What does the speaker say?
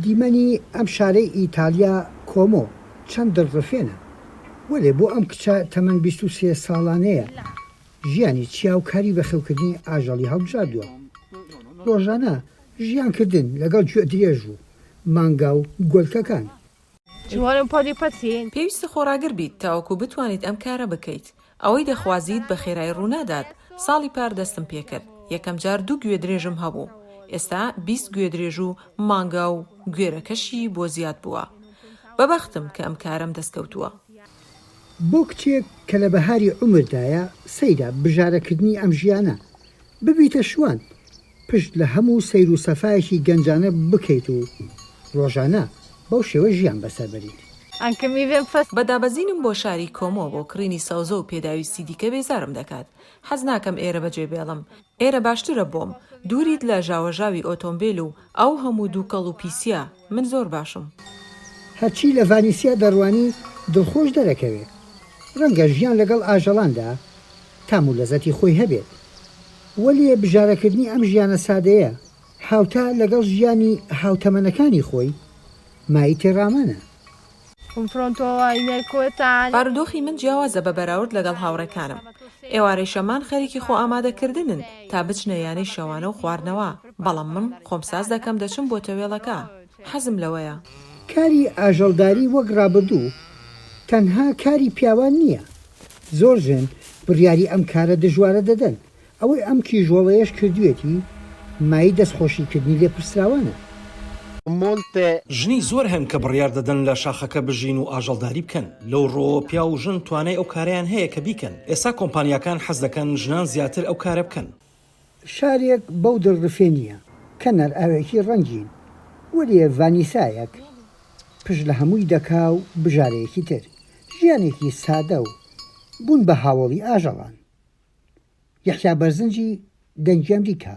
دیمەنی ئەم شارەی ئیتالیا کۆمۆ چەند دڵڕفێنە وەلێ بۆ ئەم کچە تەمەن 23 ساڵانەیە ژیانی چیاوکاری بە خێوکردنی ئاژەڵی هەڵبژاردووە. ڕۆژانە ژیانکردن لەگەڵ گوێ درێژ و مانگا و گۆلکەکان. پێویستە خۆراگر بیت تاوەکو بتوانیت ئەم کارە بکەیت. ئەوەی دەخوازیت بە خێرای ڕوونادات. ساڵی پار دەستم پێکرد. یەکەم جار 2 گوێ درێژم هەبوو. ئێستا 20 گوێ درێژ و مانگا و گوێرەکەشی بۆ زیاد بووە. بەبەختم کە ئەم کارم دەستکەوتووە. بۆ کچێک کە لە بەهاری عومردایە سەیرە بژارەکردنی ئەم ژیانە ببیتە شوان پشت لە هەموو سەیر و سەفایەکی گەنجانە بکەیت و ڕۆژانە بەو شێوە ژیان بەسەر بەریت. بەدابەزینم بۆ شاری کۆمۆ بۆ کڕینی سەوزە و پێداویستی دیکە بێزارم دەکات. حەز ناکەم ئێرە بەجێ بێڵم. ئێرە باشترە بۆم. دووریت لە ژاوەژاوی ئۆتۆمبیل و ئەو هەموو دووکەڵ و پیسە من زۆر باشم. هەرچی لە ڤانیسیا دەڕوانی دڵخۆش دەرەکەوێت. ڕەنگە ژیان لەگەڵ ئاژەڵاندا تام و لەزەتی خۆی هەبێت. وەلیە بژارەکردنی ئەم ژیانە سادەیە هاوتا لەگەڵ ژیانی هاوتەمەنەکانی خۆی مای تێڕامانە. بارودۆخی من جیاوازە بە بەراورد لەگەڵ هاوڕێکانم. ئێوارەی شەمان خەریکی خۆ ئامادەکردنن تا بچنە یانەی شەوانە و خواردنەوە. بەڵام من خۆمساز دەکەم دەچم بۆ تەوێڵەکە. حەزم لەوەیە. کاری ئاژەڵداری وەک ڕابردوو تەنها کاری پیاوان نییە. زۆر ژن بڕیاری ئەم کارە دژوارە دەدەن. ئەوەی ئەم کیژۆڵەیەش کردوێتی مای دەستخۆشیکردنی لێپرسراوانە. ژنی زۆر هەن کە بڕیار دەدەن لە شاخەکە بژین و ئاژەڵداری بکەن. لەو ڕۆ پیا و ژن توانای ئەو کاریان هەیە کە بیکەن. ئێستا کۆمپانیاکان حەز دەکەن ژنان زیاتر ئەو کارە بکەن. شارێک بەو دڵڕفێنیە کە نەرئاوێکی ڕەنگین وەریە ڤانیسایەک پشت لە هەمووی دەکا و بژارەیەکی تر ژیانێکی سادە و بوون بە هاوڵی ئاژەڵان. یەحیا بەرزنجی دەنگی ئەمریکا.